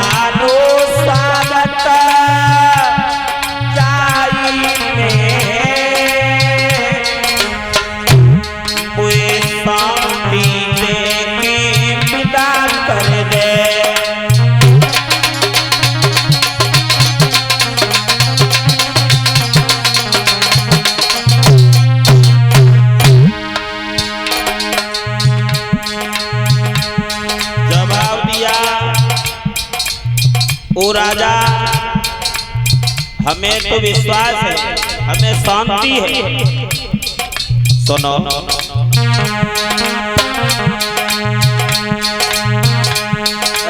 सारो स्वागत जाई मुझे शांति देके विदा कर दे। ओ राजा, हमें तो विश्वास है, हमें शांति है। सुनो,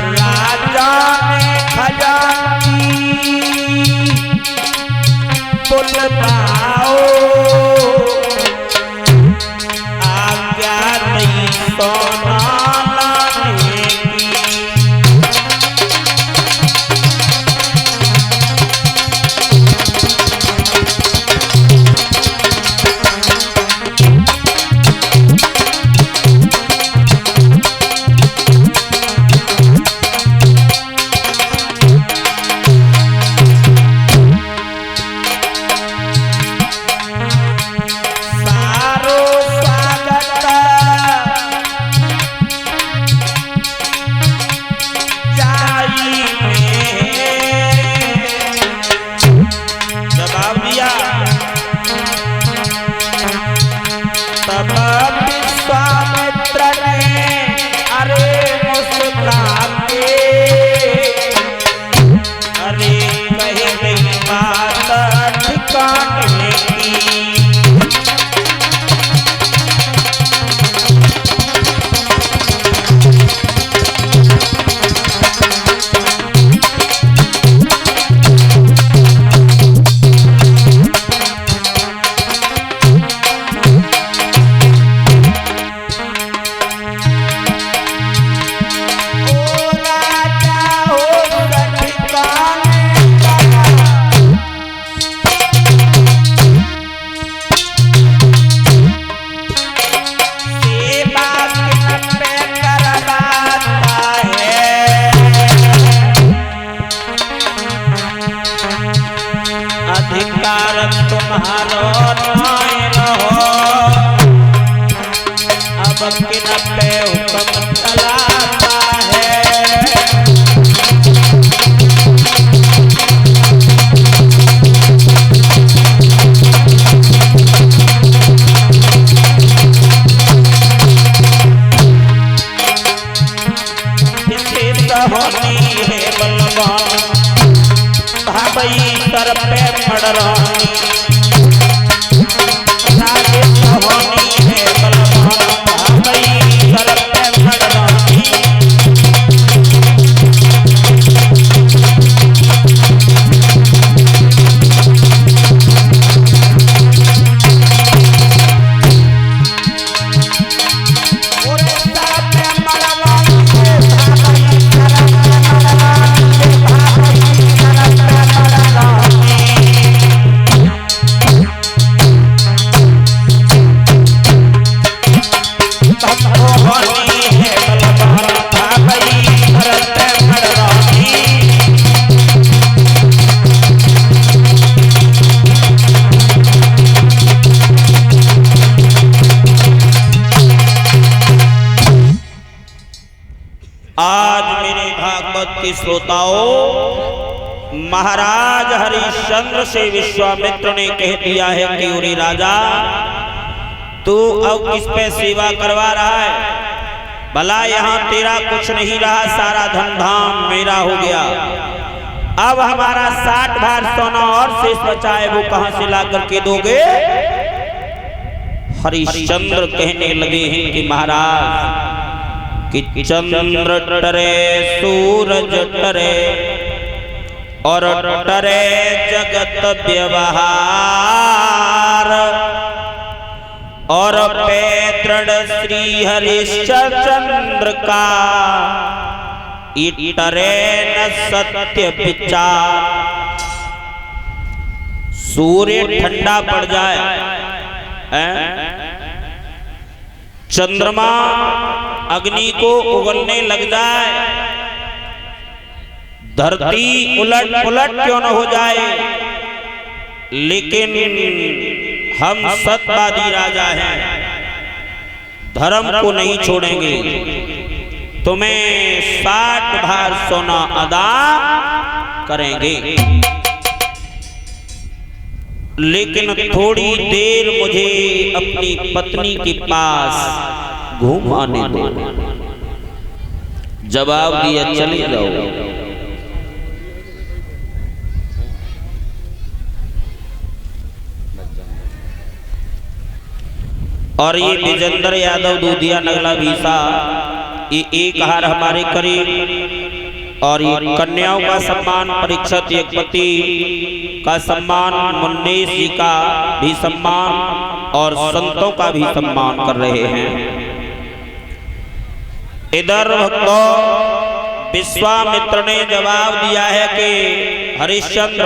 राजा ने खजांची बुलवाओ, आज्ञा नहीं सोना तुम्हारो नाय रहो, अब किन पे हुक्म चलाता है। होनी है बलवान, भाई सर पे पड़ रही, होनी है बलवान, भाई सर पे पड़ रही। आज मेरे भागवत के श्रोताओं, महाराज हरिश्चंद्र से विश्वामित्र ने कह दिया है कि उरी राजा, तू अब किस पे सेवा करवा रहा है? भला यहाँ तेरा कुछ नहीं रहा, सारा धन धाम मेरा हो गया। अब हमारा 60 भार सोना और शेष बचा है, वो कहां से ला करके दोगे? हरिश्चंद्र कहने लगे हैं कि महाराज, कि चंद्र डरे सूरज डरे और डरे जगत व्यवहार, और पैतृण श्री हरिश्चंद्र का डरे न सत्य विचार। सूर्य ठंडा पड़ जाए, चंद्रमा अग्नि को उगलने लग जाए, धरती उलट पुलट क्यों न हो जाए, लेकिन हम सत्यवादी राजा हैं, धर्म को नहीं छोड़ेंगे। तुम्हें 60 भार सोना अदा करेंगे, लेकिन थोड़ी देर मुझे अपनी पत्नी के पास घुमाने दो। जवाब दिया, चले जाओ। और ये विजेंद्र यादव दूधिया नगला भीसा, ये एक हार हमारे करीब, और ये कन्याओं का सम्मान, परीक्षित एकपति का सम्मान, मुन्नेश जी का भी सम्मान और संतों का भी सम्मान कर रहे हैं। इधर भक्तों विश्वामित्र ने जवाब दिया है कि हरिश्चंद्र,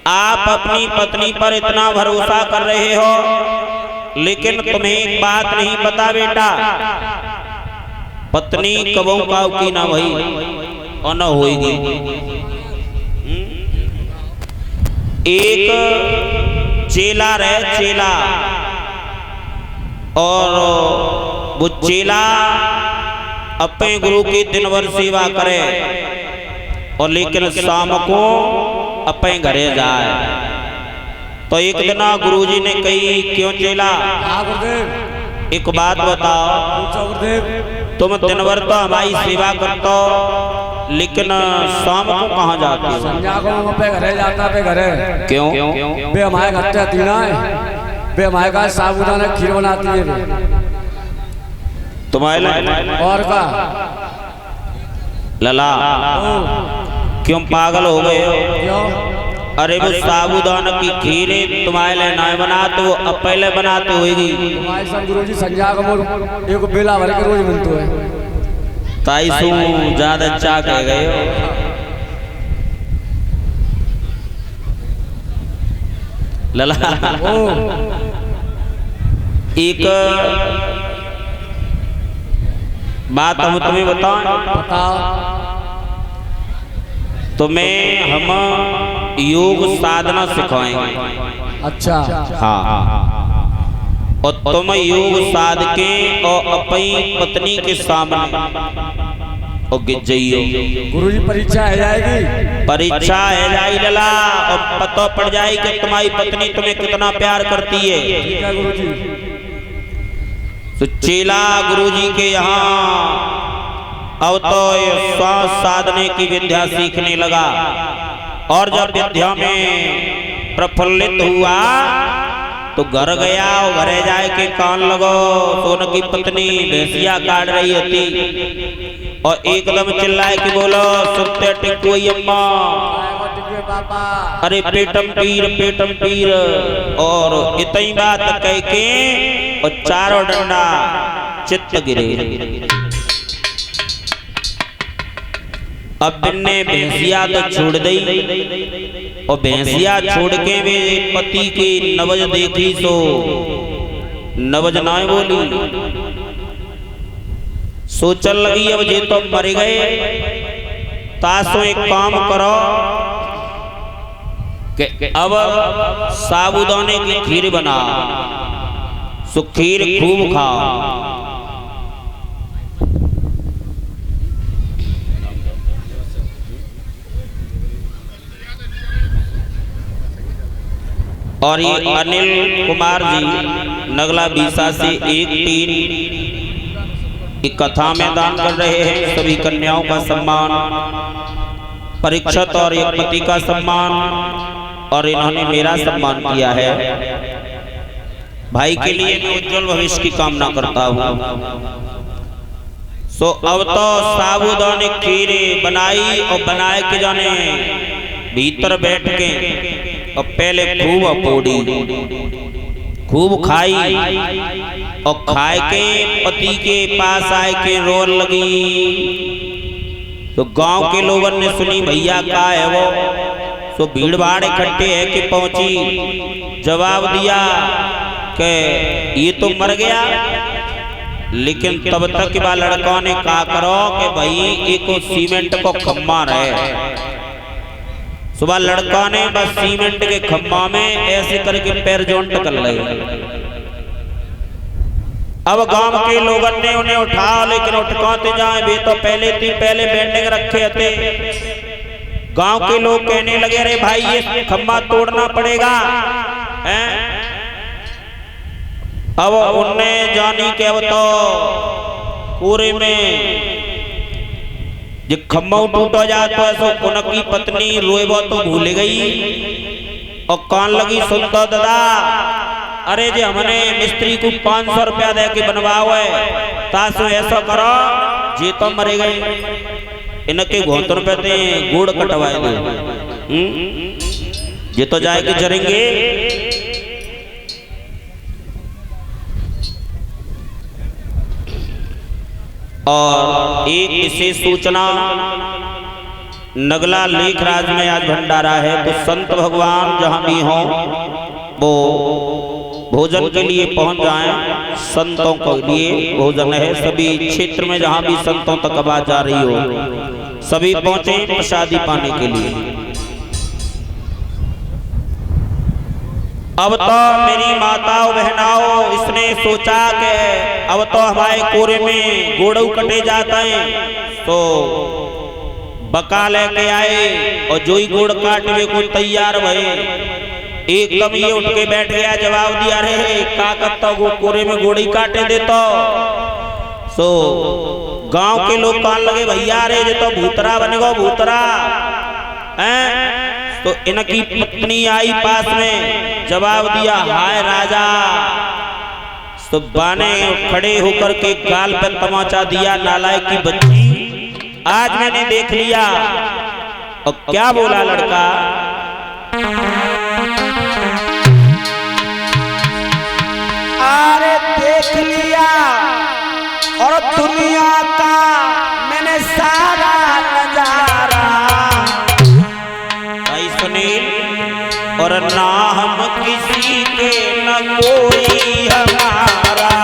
आप अपनी पत्नी पर इतना भरोसा कर रहे हो, लेकिन तुम्हें एक बात नहीं पता बेटा, पत्नी कबों काव की ना भई और न होगी। एक चेला रहे, चेला, और वो चेला अपने गुरु की दिन भर सेवा करे, और लेकिन शाम को अपने घरे जाए। तो एक दिन गुरुजी ने कही, क्यों चेला, एक बात बताओ, तुम दिन भर तो हमारी सेवा करते हो, लेकिन शाम को कहाँ जाते हो? संध्या को पे घरे जाता, पे घरे। क्यों? बे हमारे घर से तीना है, बे हमारे का साबुदाना खीर बनाती है तुम्हारे और का लला, क्यों पागल हो गए हो? क्यों? अरे वो साबुदाना की खीर तुम्हारे लिए ना बनाते, वो अब पहले बनाते होगी। तुम्हारे सब गुरुजी संध्या को एक बेला भर के रोज बनते है। ताई सु ज्यादा अच्छा कह गए हो। लला, एक बात हम तुम्हें बताओ, तुम्हें हम योग साधना सिखाएंगे। अच्छा, हाँ, और तुम योग साध के और अपनी पत्नी के सामने और गिर जाइयो। गुरुजी परीक्षा है जाएगी, परीक्षा है जाएगी लला, और पता पड़ जाए कि तुम्हारी पत्नी तुम्हें कितना प्यार करती है। गुरुजी तो चेला गुरुजी के यहाँ अब तो श्वास साधने की विद्या सीखने लगा, और जब विद्या में प्रफुल्लित हुआ तो घर गया, और घरे जाए के कान लगो तो उनकी पत्नी भैंसिया काट रही होती, और एकदम चिल्लाए कि बोलो सुनते टिकुई अम्मा, अरे पेटम पीर, और इतनी बात कह के और चारों डंडा चित्त गिरे। अब बिन्ने भैंसिया तो छोड़ दी, और भैंसिया छोड़ के वे पति की नवज देखी सो नवज ना बोली, सोचन लगी अब जे तो मर गए, तासो एक काम करो कि अब साबुदाने की खीर बना, सो खीर खूब खाओ। और ये अनिल कुमार जी नगला बीसा से 1-3 एक कथा में दान कर रहे हैं। सभी कन्याओं का सम्मान, परीक्षित और एकपति का सम्मान, और इन्होंने मेरा सम्मान किया है। भाई के लिए मैं उज्जवल भविष्य की कामना करता हूँ। सो अब तो साबुदाने खीरे बनाई, और बनाए के जाने भीतर बैठ के और पहले खूब अपोड़ी खूब खाई, और खाए के पति के पास आए के रोन लगी। तो गांव के लोगों ने सुनी भैया का है वो, तो भीड़ भाड़ इकट्ठे है कि पहुंची। जवाब दिया कि ये तो मर गया, लेकिन तब तक बा लड़कों ने कहा करो कि भाई एक सीमेंट को खम्मा रहे। सुबह लड़का ने बस सीमेंट के खम्मा में ऐसे करके पैर जोंट कर लिए। अब गांव के लोगों ने उन्हें उठाओ, लेकिन उठकाते जाए वे तो पहले बैंडिंग रखे थे। गांव के लोग कहने लगे अरे भाई ये खम्मा तोड़ना पड़ेगा हैं? अब उनने जानी के अब तो पूरे में जो खम्मा टूटा जाए तो ऐसा उनकी पत्नी रोएबो तो भूल गई और कान लगी सुनता दादा अरे जी हमने मिस्त्री को 500 रुपया दे के बनवाओ है तासो ऐसा करो जी तो मरे गए इनके घोतन पे ते गुड़ कटवाए दो ये तो जाए के जरेंगे। और एक विशेष सूचना नगला लेख राज में आज भंडारा है तो संत भगवान जहां भी हों वो भोजन के लिए पहुंच जाएं। संतों के लिए भोजन है, सभी क्षेत्र में जहां भी संतों तक आवाज जा रही हो सभी पहुंचे प्रसादी पाने के लिए। अब तो मेरी माताओं बहनाओं इसने सोचा कि अब तो हमारे कोरे में गोड़ू कटे जाता है तो बका लेके आए और जो ही गोड़ काटने को तैयार भये एकदम ये उठ के बैठ गया जवाब दिया रे का करता वो कोरे में गोड़ी काटे देता। सो गांव के लोग कहने लगे भैया रे ये तो भूतरा बनेगा भूतरा हैं? तो इनकी पत्नी आई पास में जवाब दिया हाय राजा। तो बाने खड़े होकर के गाल पर तमाचा दिया नालायक की बच्ची आज मैंने देख लिया। और क्या बोला लड़का अरे देख लिया और दुनिया का मैंने सारा नजारा भाई सुनील और ना हम किसी के न कोई हमारा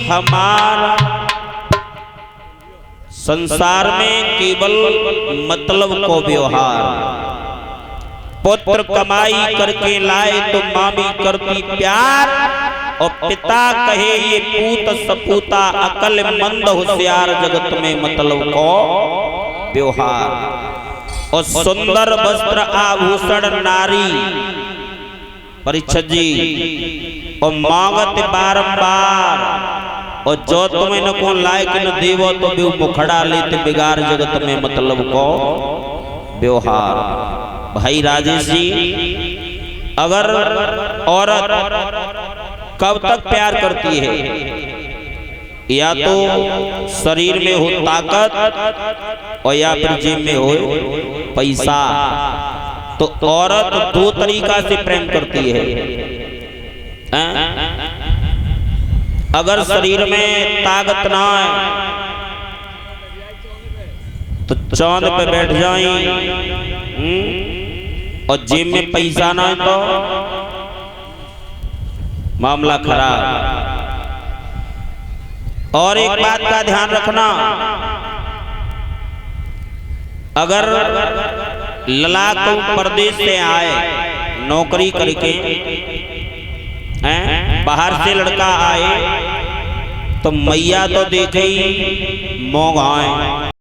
हमारा संसार में केवल मतलब को व्यवहार पुत्र कमाई करके लाए तो मामी करती प्यार और पिता कहे ये पूत सपूता अकल मंद होशियार जगत में मतलब को व्यवहार और सुंदर वस्त्र आभूषण नारी परीक्षित जी और मांगत बारंबार और जो तुम्हें न को लायक न देवो तो भी मुखड़ा लेते बिगाड़ जगत में मतलब को व्यवहार। भाई राजेश जी अगर औरत कब तक प्यार करती है? या तो शरीर में हो ताकत और या फिर जेब में हो पैसा। तो औरत दो तरीका से प्रेम करती है। अगर शरीर में ताकत ना है तो चांद पे बैठ जाए, और जेब में पैसा ना है तो मामला खराब। और एक बात का ध्यान रखना, अगर लड़का परदेश से आए नौकरी करके, बाहर से लड़का आए तो मैया तो देखे ही मोह आए।